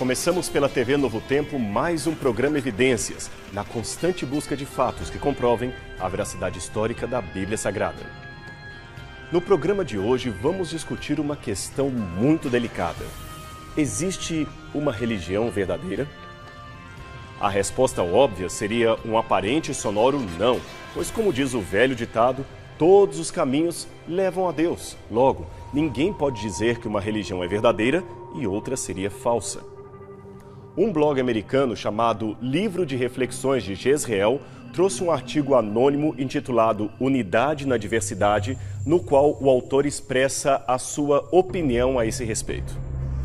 Começamos pela TV Novo Tempo mais um programa Evidências, na constante busca de fatos que comprovem a veracidade histórica da Bíblia Sagrada. No programa de hoje vamos discutir uma questão muito delicada. Existe uma religião verdadeira? A resposta óbvia seria um aparente e sonoro não, pois como diz o velho ditado, todos os caminhos levam a Deus. Logo, ninguém pode dizer que uma religião é verdadeira e outra seria falsa. Um blog americano chamado Livro de Reflexões de Jezreel trouxe um artigo anônimo intitulado Unidade na Diversidade, no qual o autor expressa a sua opinião a esse respeito.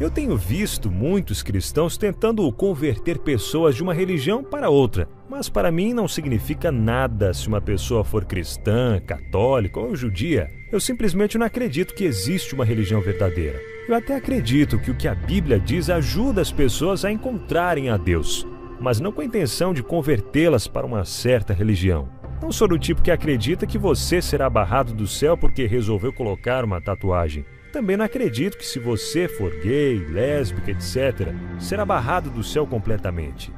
Eu tenho visto muitos cristãos tentando converter pessoas de uma religião para outra, mas para mim não significa nada se uma pessoa for cristã, católica ou judia. Eu simplesmente não acredito que existe uma religião verdadeira. Eu até acredito que o que a Bíblia diz ajuda as pessoas a encontrarem a Deus, mas não com a intenção de convertê-las para uma certa religião. Não sou do tipo que acredita que você será barrado do céu porque resolveu colocar uma tatuagem. Também não acredito que se você for gay, lésbica, etc., será barrado do céu completamente.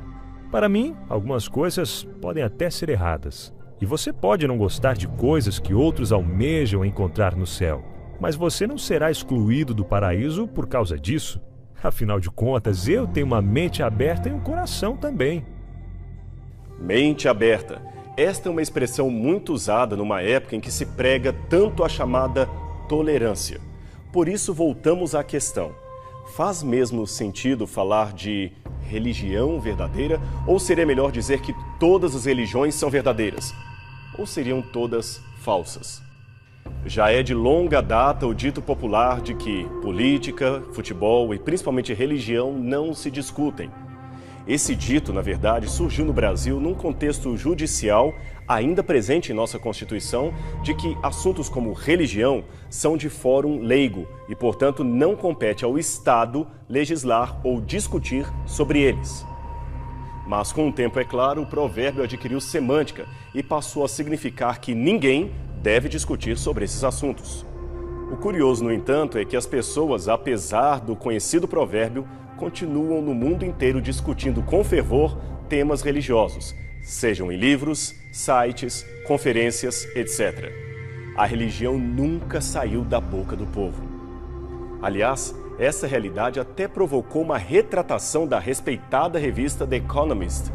Para mim, algumas coisas podem até ser erradas. E você pode não gostar de coisas que outros almejam encontrar no céu. Mas você não será excluído do paraíso por causa disso. Afinal de contas, eu tenho uma mente aberta e um coração também. Mente aberta. Esta é uma expressão muito usada numa época em que se prega tanto a chamada tolerância. Por isso, voltamos à questão. Faz mesmo sentido falar de religião verdadeira ou seria melhor dizer que todas as religiões são verdadeiras? Ou seriam todas falsas? Já é de longa data o dito popular de que política, futebol e principalmente religião não se discutem. Esse dito, na verdade, surgiu no Brasil num contexto judicial ainda presente em nossa Constituição de que assuntos como religião são de fórum leigo e, portanto, não compete ao Estado legislar ou discutir sobre eles. Mas com o tempo, é claro, o provérbio adquiriu semântica e passou a significar que ninguém deve discutir sobre esses assuntos. O curioso, no entanto, é que as pessoas, apesar do conhecido provérbio, continuam no mundo inteiro discutindo com fervor temas religiosos, sejam em livros, sites, conferências, etc. A religião nunca saiu da boca do povo. Aliás, essa realidade até provocou uma retratação da respeitada revista The Economist.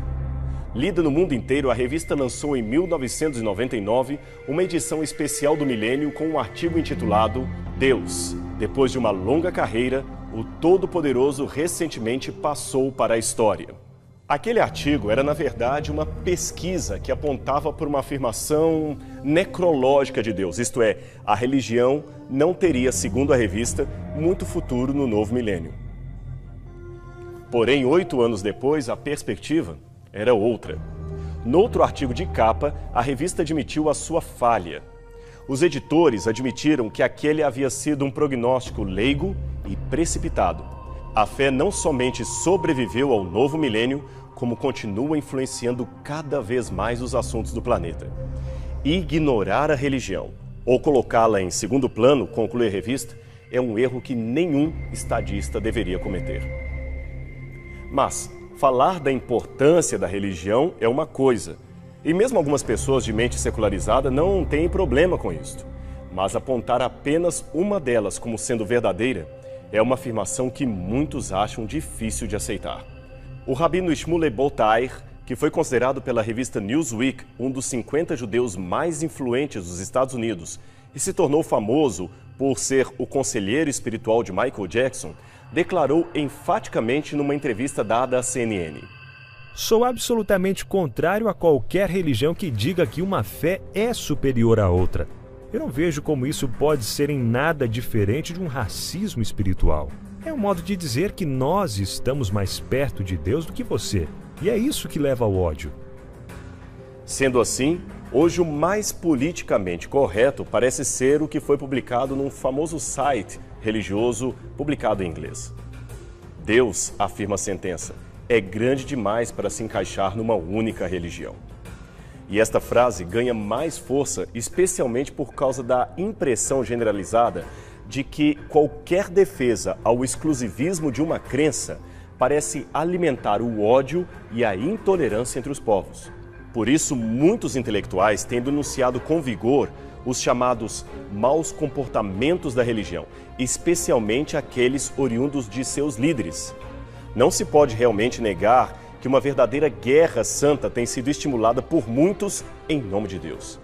Lida no mundo inteiro, a revista lançou em 1999 uma edição especial do milênio com um artigo intitulado Deus, depois de uma longa carreira, o Todo-Poderoso recentemente passou para a história. Aquele artigo era, na verdade, uma pesquisa que apontava por uma afirmação necrológica de Deus, isto é, a religião não teria, segundo a revista, muito futuro no novo milênio. Porém, 8 anos depois, a perspectiva era outra. Noutro artigo de capa, a revista admitiu a sua falha. Os editores admitiram que aquele havia sido um prognóstico leigo e precipitado. A fé não somente sobreviveu ao novo milênio, como continua influenciando cada vez mais os assuntos do planeta. Ignorar a religião, ou colocá-la em segundo plano, conclui a revista, é um erro que nenhum estadista deveria cometer. Mas falar da importância da religião é uma coisa, e mesmo algumas pessoas de mente secularizada não têm problema com isto. Mas apontar apenas uma delas como sendo verdadeira é uma afirmação que muitos acham difícil de aceitar. O rabino Shmuley Boteach, que foi considerado pela revista Newsweek um dos 50 judeus mais influentes dos Estados Unidos e se tornou famoso por ser o conselheiro espiritual de Michael Jackson, declarou enfaticamente numa entrevista dada à CNN: Sou absolutamente contrário a qualquer religião que diga que uma fé é superior à outra. Eu não vejo como isso pode ser em nada diferente de um racismo espiritual. É um modo de dizer que nós estamos mais perto de Deus do que você. E é isso que leva ao ódio. Sendo assim, hoje o mais politicamente correto parece ser o que foi publicado num famoso site religioso publicado em inglês. Deus, afirma a sentença, é grande demais para se encaixar numa única religião. E esta frase ganha mais força, especialmente por causa da impressão generalizada de que qualquer defesa ao exclusivismo de uma crença parece alimentar o ódio e a intolerância entre os povos. Por isso, muitos intelectuais têm denunciado com vigor os chamados maus comportamentos da religião, especialmente aqueles oriundos de seus líderes. Não se pode realmente negar que uma verdadeira guerra santa tem sido estimulada por muitos em nome de Deus.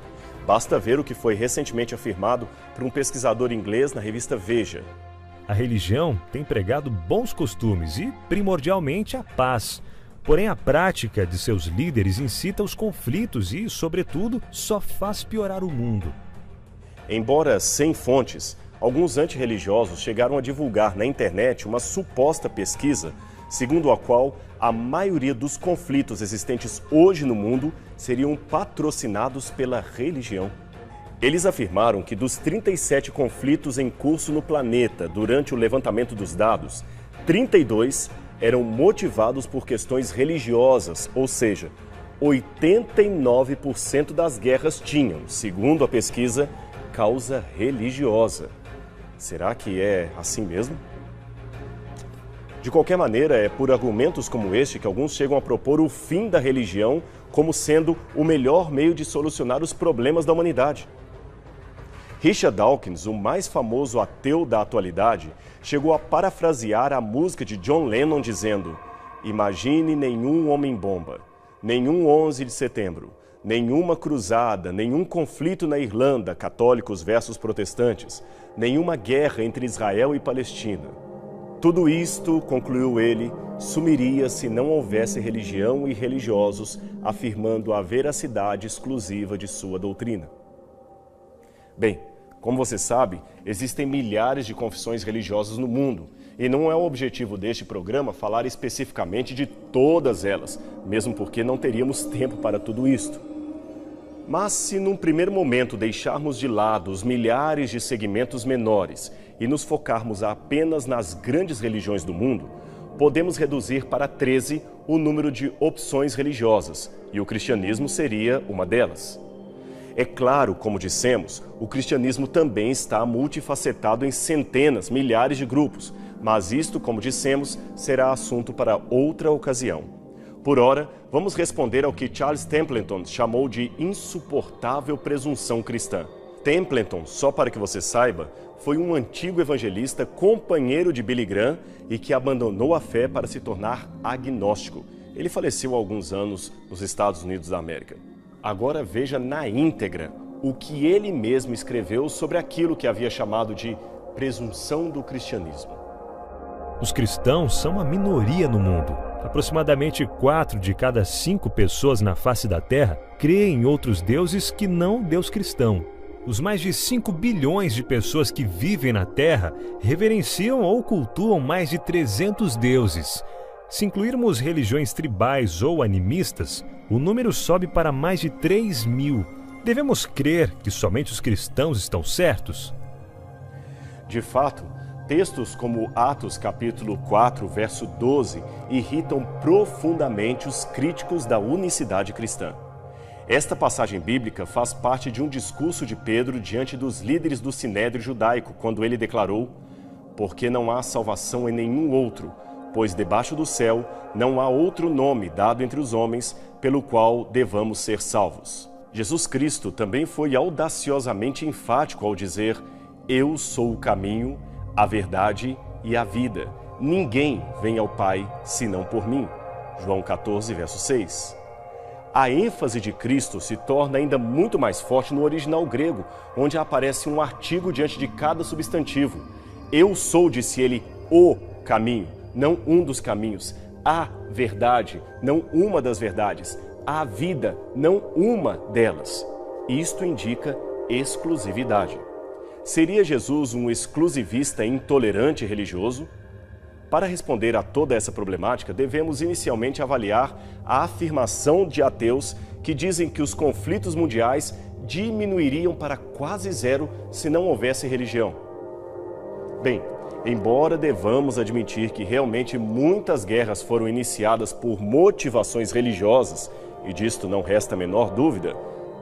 Basta ver o que foi recentemente afirmado por um pesquisador inglês na revista Veja. A religião tem pregado bons costumes e, primordialmente, a paz. Porém, a prática de seus líderes incita os conflitos e, sobretudo, só faz piorar o mundo. Embora sem fontes, alguns antirreligiosos chegaram a divulgar na internet uma suposta pesquisa segundo a qual a maioria dos conflitos existentes hoje no mundo seriam patrocinados pela religião. Eles afirmaram que dos 37 conflitos em curso no planeta durante o levantamento dos dados, 32 eram motivados por questões religiosas, ou seja, 89% das guerras tinham, segundo a pesquisa, causa religiosa. Será que é assim mesmo? De qualquer maneira, é por argumentos como este que alguns chegam a propor o fim da religião como sendo o melhor meio de solucionar os problemas da humanidade. Richard Dawkins, o mais famoso ateu da atualidade, chegou a parafrasear a música de John Lennon dizendo: "Imagine nenhum homem-bomba, nenhum 11 de setembro, nenhuma cruzada, nenhum conflito na Irlanda, católicos versus protestantes, nenhuma guerra entre Israel e Palestina. Tudo isto, concluiu ele, sumiria se não houvesse religião e religiosos afirmando a veracidade exclusiva de sua doutrina." Bem, como você sabe, existem milhares de confissões religiosas no mundo e não é o objetivo deste programa falar especificamente de todas elas, mesmo porque não teríamos tempo para tudo isto. Mas se num primeiro momento deixarmos de lado os milhares de segmentos menores e nos focarmos apenas nas grandes religiões do mundo, podemos reduzir para 13 o número de opções religiosas, e o cristianismo seria uma delas. É claro, como dissemos, o cristianismo também está multifacetado em centenas, milhares de grupos, mas isto, como dissemos, será assunto para outra ocasião. Por ora, vamos responder ao que Charles Templeton chamou de insuportável presunção cristã. Templeton, só para que você saiba, foi um antigo evangelista companheiro de Billy Graham e que abandonou a fé para se tornar agnóstico. Ele faleceu há alguns anos nos Estados Unidos da América. Agora veja na íntegra o que ele mesmo escreveu sobre aquilo que havia chamado de presunção do cristianismo. Os cristãos são uma minoria no mundo. Aproximadamente 4 de cada 5 pessoas na face da Terra creem em outros deuses que não Deus cristão. Os mais de 5 bilhões de pessoas que vivem na Terra reverenciam ou cultuam mais de 300 deuses. Se incluirmos religiões tribais ou animistas, o número sobe para mais de 3.000. Devemos crer que somente os cristãos estão certos? De fato, textos como Atos capítulo 4, verso 12, irritam profundamente os críticos da unicidade cristã. Esta passagem bíblica faz parte de um discurso de Pedro diante dos líderes do Sinédrio judaico, quando ele declarou: "Porque não há salvação em nenhum outro, pois debaixo do céu não há outro nome dado entre os homens pelo qual devamos ser salvos." Jesus Cristo também foi audaciosamente enfático ao dizer: "Eu sou o caminho, a verdade e a vida. Ninguém vem ao Pai senão por mim." João 14, verso 6. A ênfase de Cristo se torna ainda muito mais forte no original grego, onde aparece um artigo diante de cada substantivo. "Eu sou", disse ele, "o caminho", não um dos caminhos; "a verdade", não uma das verdades; "a vida", não uma delas. Isto indica exclusividade. Seria Jesus um exclusivista intolerante e religioso? Para responder a toda essa problemática, devemos inicialmente avaliar a afirmação de ateus que dizem que os conflitos mundiais diminuiriam para quase zero se não houvesse religião. Bem, embora devamos admitir que realmente muitas guerras foram iniciadas por motivações religiosas, e disto não resta a menor dúvida,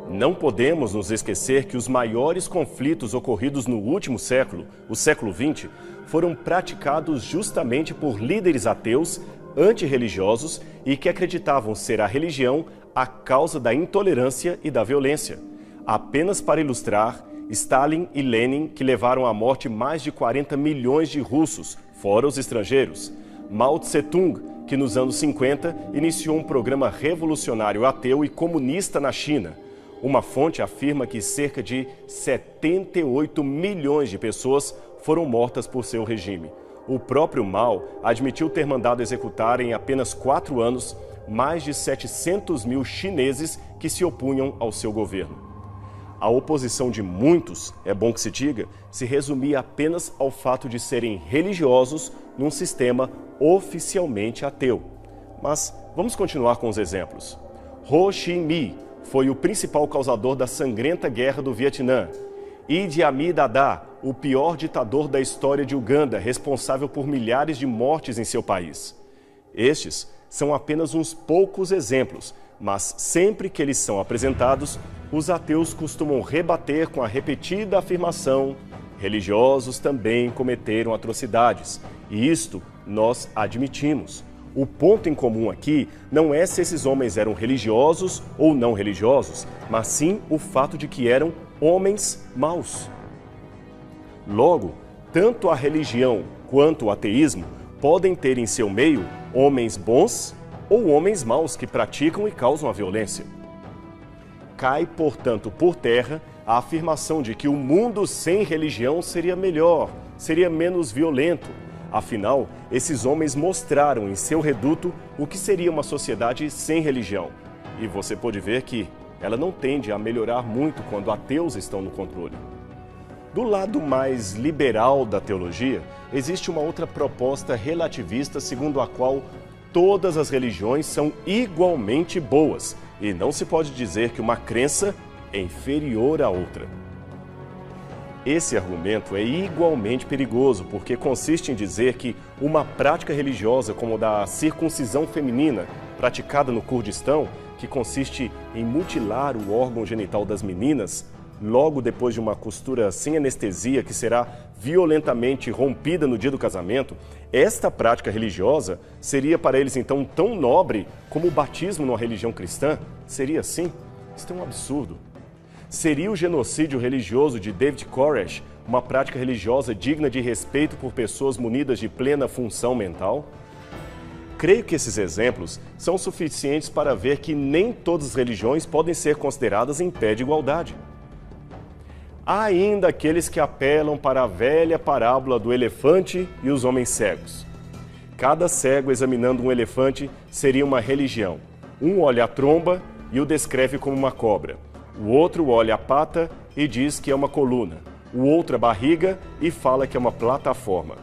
não podemos nos esquecer que os maiores conflitos ocorridos no último século, o século XX, foram praticados justamente por líderes ateus antirreligiosos e que acreditavam ser a religião a causa da intolerância e da violência. Apenas para ilustrar, Stalin e Lenin, que levaram à morte mais de 40 milhões de russos, fora os estrangeiros. Mao Tse-tung, que nos anos 50 iniciou um programa revolucionário ateu e comunista na China. Uma fonte afirma que cerca de 78 milhões de pessoas foram mortas por seu regime. O próprio Mao admitiu ter mandado executar em apenas 4 anos mais de 700 mil chineses que se opunham ao seu governo. A oposição de muitos, é bom que se diga, se resumia apenas ao fato de serem religiosos num sistema oficialmente ateu. Mas vamos continuar com os exemplos. Ho Chi Minh foi o principal causador da sangrenta guerra do Vietnã. Idi Amin Dada, o pior ditador da história de Uganda, responsável por milhares de mortes em seu país. Estes são apenas uns poucos exemplos, mas sempre que eles são apresentados, os ateus costumam rebater com a repetida afirmação: religiosos também cometeram atrocidades, e isto nós admitimos. O ponto em comum aqui não é se esses homens eram religiosos ou não religiosos, mas sim o fato de que eram homens maus. Logo, tanto a religião quanto o ateísmo podem ter em seu meio homens bons ou homens maus que praticam e causam a violência. Cai, portanto, por terra a afirmação de que o mundo sem religião seria melhor, seria menos violento. Afinal, esses homens mostraram em seu reduto o que seria uma sociedade sem religião. E você pode ver que ela não tende a melhorar muito quando ateus estão no controle. Do lado mais liberal da teologia, existe uma outra proposta relativista segundo a qual todas as religiões são igualmente boas e não se pode dizer que uma crença é inferior à outra. Esse argumento é igualmente perigoso porque consiste em dizer que uma prática religiosa como a da circuncisão feminina, praticada no Kurdistão, que consiste em mutilar o órgão genital das meninas, logo depois de uma costura sem anestesia que será violentamente rompida no dia do casamento, esta prática religiosa seria para eles então tão nobre como o batismo numa religião cristã? Seria assim? Isso é um absurdo. Seria o genocídio religioso de David Koresh uma prática religiosa digna de respeito por pessoas munidas de plena função mental? Creio que esses exemplos são suficientes para ver que nem todas as religiões podem ser consideradas em pé de igualdade. Há ainda aqueles que apelam para a velha parábola do elefante e os homens cegos. Cada cego examinando um elefante seria uma religião. Um olha a tromba e o descreve como uma cobra. O outro olha a pata e diz que é uma coluna. O outro a barriga e fala que é uma plataforma.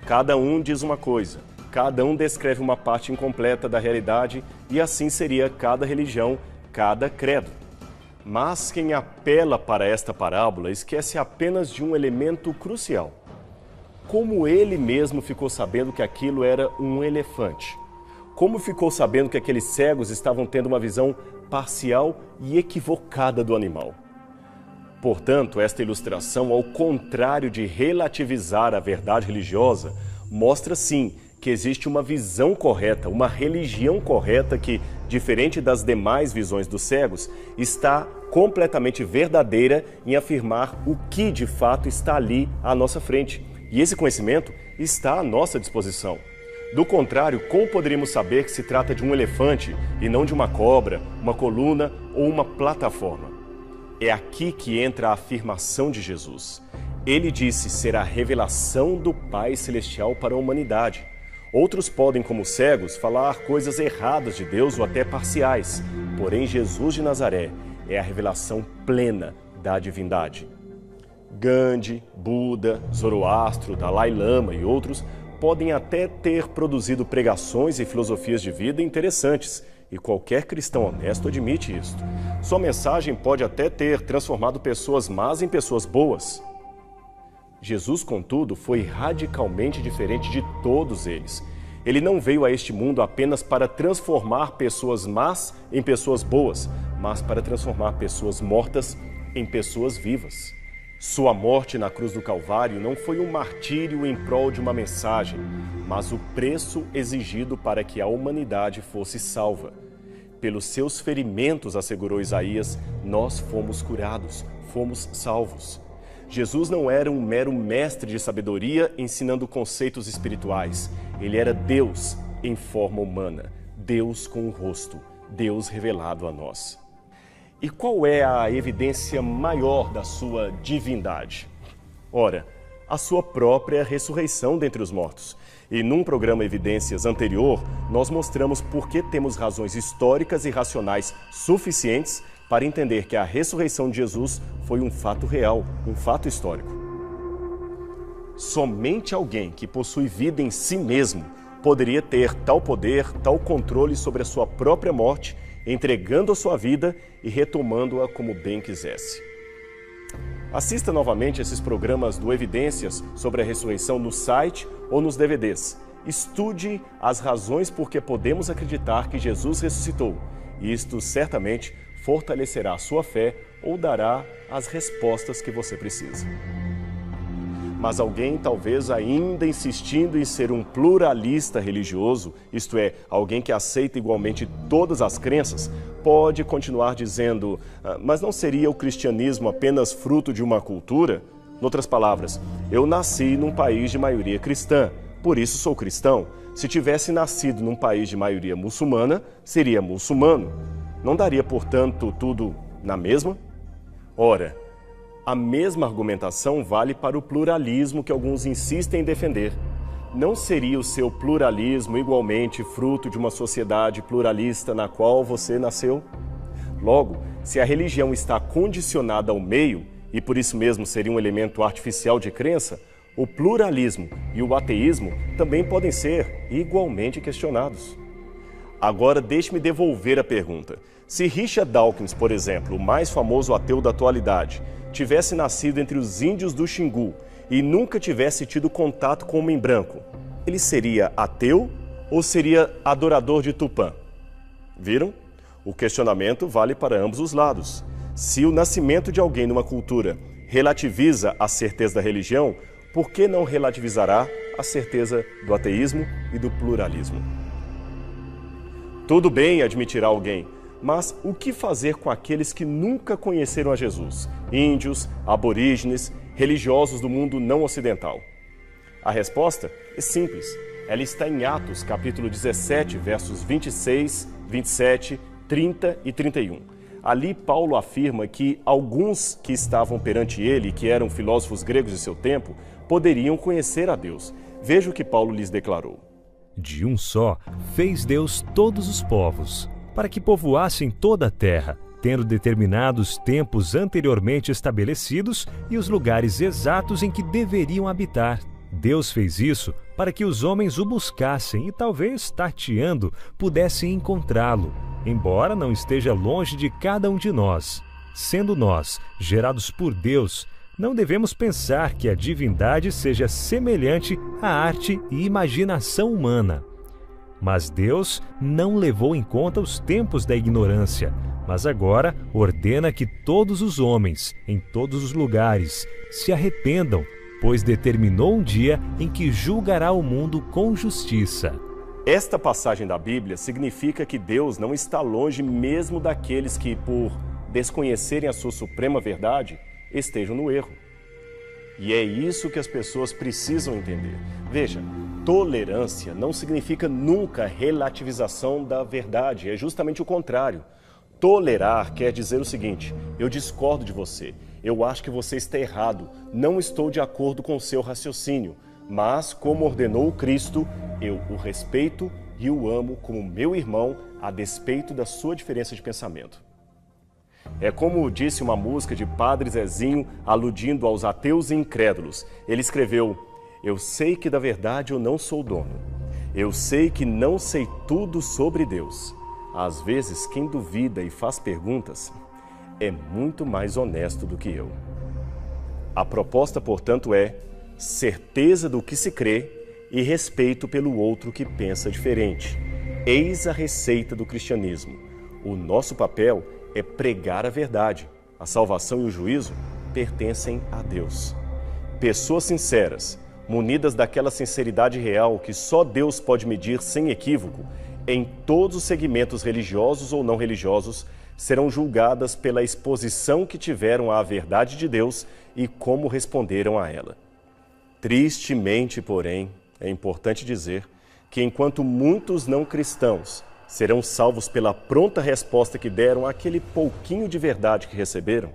Cada um diz uma coisa, cada um descreve uma parte incompleta da realidade e assim seria cada religião, cada credo. Mas quem apela para esta parábola esquece apenas de um elemento crucial. Como ele mesmo ficou sabendo que aquilo era um elefante? Como ficou sabendo que aqueles cegos estavam tendo uma visão parcial e equivocada do animal? Portanto, esta ilustração, ao contrário de relativizar a verdade religiosa, mostra sim que existe uma visão correta, uma religião correta que, diferente das demais visões dos cegos, está completamente verdadeira em afirmar o que de fato está ali à nossa frente. E esse conhecimento está à nossa disposição. Do contrário, como poderíamos saber que se trata de um elefante e não de uma cobra, uma coluna ou uma plataforma? É aqui que entra a afirmação de Jesus. Ele disse ser a revelação do Pai Celestial para a humanidade. Outros podem, como cegos, falar coisas erradas de Deus ou até parciais. Porém, Jesus de Nazaré é a revelação plena da divindade. Gandhi, Buda, Zoroastro, Dalai Lama e outros podem até ter produzido pregações e filosofias de vida interessantes, e qualquer cristão honesto admite isto. Sua mensagem pode até ter transformado pessoas más em pessoas boas. Jesus, contudo, foi radicalmente diferente de todos eles. Ele não veio a este mundo apenas para transformar pessoas más em pessoas boas, mas para transformar pessoas mortas em pessoas vivas. Sua morte na cruz do Calvário não foi um martírio em prol de uma mensagem, mas o preço exigido para que a humanidade fosse salva. Pelos seus ferimentos, assegurou Isaías, nós fomos curados, fomos salvos. Jesus não era um mero mestre de sabedoria ensinando conceitos espirituais. Ele era Deus em forma humana, Deus com o rosto, Deus revelado a nós. E qual é a evidência maior da sua divindade? Ora, a sua própria ressurreição dentre os mortos. E num programa Evidências anterior, nós mostramos por que temos razões históricas e racionais suficientes para entender que a ressurreição de Jesus foi um fato real, um fato histórico. Somente alguém que possui vida em si mesmo poderia ter tal poder, tal controle sobre a sua própria morte, entregando a sua vida e retomando-a como bem quisesse. Assista novamente esses programas do Evidências sobre a ressurreição no site ou nos DVDs. Estude as razões por que podemos acreditar que Jesus ressuscitou. E isto certamente fortalecerá a sua fé ou dará as respostas que você precisa. Mas alguém talvez ainda insistindo em ser um pluralista religioso, isto é, alguém que aceita igualmente todas as crenças, pode continuar dizendo, mas não seria o cristianismo apenas fruto de uma cultura? Em outras palavras, eu nasci num país de maioria cristã, por isso sou cristão. Se tivesse nascido num país de maioria muçulmana, seria muçulmano. Não daria, portanto, tudo na mesma? Ora, a mesma argumentação vale para o pluralismo que alguns insistem em defender. Não seria o seu pluralismo igualmente fruto de uma sociedade pluralista na qual você nasceu? Logo, se a religião está condicionada ao meio, e por isso mesmo seria um elemento artificial de crença, o pluralismo e o ateísmo também podem ser igualmente questionados. Agora, deixe-me devolver a pergunta. Se Richard Dawkins, por exemplo, o mais famoso ateu da atualidade, tivesse nascido entre os índios do Xingu e nunca tivesse tido contato com o homem branco, ele seria ateu ou seria adorador de Tupã? Viram? O questionamento vale para ambos os lados. Se o nascimento de alguém numa cultura relativiza a certeza da religião, por que não relativizará a certeza do ateísmo e do pluralismo? Tudo bem, admitirá alguém, mas o que fazer com aqueles que nunca conheceram a Jesus? Índios, aborígenes, religiosos do mundo não ocidental? A resposta é simples. Ela está em Atos, capítulo 17, versos 26, 27, 30 e 31. Ali, Paulo afirma que alguns que estavam perante ele, que eram filósofos gregos de seu tempo, poderiam conhecer a Deus. Veja o que Paulo lhes declarou. De um só fez Deus todos os povos, para que povoassem toda a terra, tendo determinados tempos anteriormente estabelecidos e os lugares exatos em que deveriam habitar. Deus fez isso para que os homens o buscassem e talvez, tateando, pudessem encontrá-lo, embora não esteja longe de cada um de nós. Sendo nós gerados por Deus, não devemos pensar que a divindade seja semelhante à arte e imaginação humana. Mas Deus não levou em conta os tempos da ignorância, mas agora ordena que todos os homens, em todos os lugares, se arrependam, pois determinou um dia em que julgará o mundo com justiça. Esta passagem da Bíblia significa que Deus não está longe mesmo daqueles que, por desconhecerem a sua suprema verdade, estejam no erro. E é isso que as pessoas precisam entender. Veja, tolerância não significa nunca relativização da verdade, é justamente o contrário. Tolerar quer dizer o seguinte: eu discordo de você, eu acho que você está errado, não estou de acordo com o seu raciocínio, mas, como ordenou Cristo, eu o respeito e o amo como meu irmão, a despeito da sua diferença de pensamento. É como disse uma música de Padre Zezinho, aludindo aos ateus e incrédulos. Ele escreveu: eu sei que da verdade eu não sou dono. Eu sei que não sei tudo sobre Deus. Às vezes, quem duvida e faz perguntas é muito mais honesto do que eu. A proposta, portanto, é certeza do que se crê e respeito pelo outro que pensa diferente. Eis a receita do cristianismo. O nosso papel é pregar a verdade. A salvação e o juízo pertencem a Deus. Pessoas sinceras, munidas daquela sinceridade real que só Deus pode medir sem equívoco, em todos os segmentos religiosos ou não religiosos, serão julgadas pela exposição que tiveram à verdade de Deus e como responderam a ela. Tristemente, porém, é importante dizer que enquanto muitos não cristãos serão salvos pela pronta resposta que deram àquele pouquinho de verdade que receberam,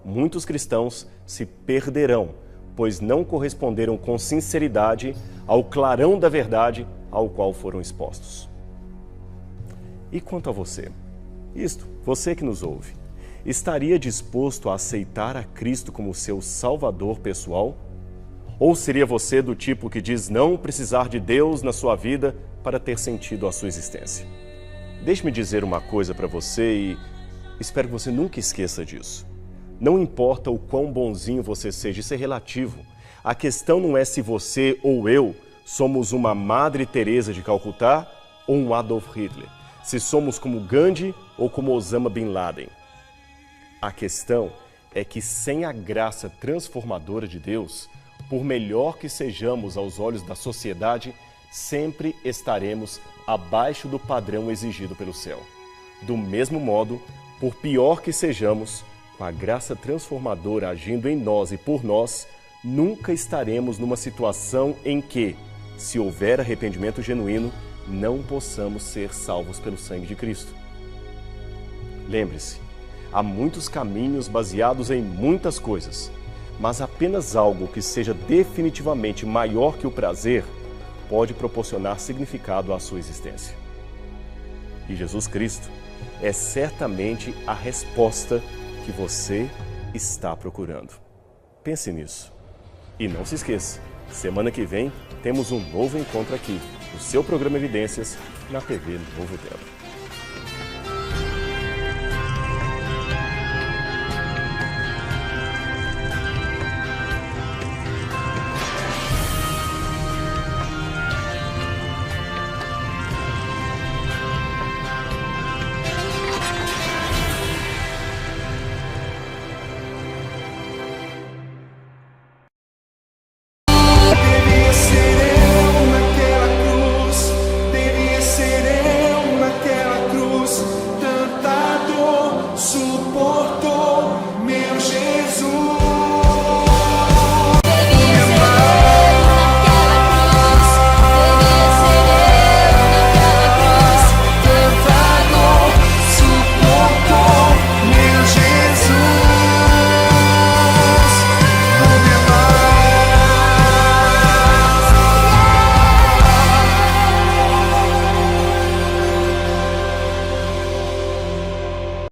muitos cristãos se perderão, pois não corresponderam com sinceridade ao clarão da verdade ao qual foram expostos. E quanto a você? Você que nos ouve, estaria disposto a aceitar a Cristo como seu Salvador pessoal? Ou seria você do tipo que diz não precisar de Deus na sua vida para ter sentido a sua existência? Deixe-me dizer uma coisa para você e espero que você nunca esqueça disso. Não importa o quão bonzinho você seja, isso é relativo. A questão não é se você ou eu somos uma Madre Teresa de Calcutá ou um Adolf Hitler, se somos como Gandhi ou como Osama Bin Laden. A questão é que sem a graça transformadora de Deus, por melhor que sejamos aos olhos da sociedade, sempre estaremos abaixo do padrão exigido pelo céu. Do mesmo modo, por pior que sejamos, com a graça transformadora agindo em nós e por nós, nunca estaremos numa situação em que, se houver arrependimento genuíno, não possamos ser salvos pelo sangue de Cristo. Lembre-se, há muitos caminhos baseados em muitas coisas, mas apenas algo que seja definitivamente maior que o prazer pode proporcionar significado à sua existência. E Jesus Cristo é certamente a resposta que você está procurando. Pense nisso. E não se esqueça, semana que vem temos um novo encontro aqui, no seu programa Evidências, na TV Novo Tempo.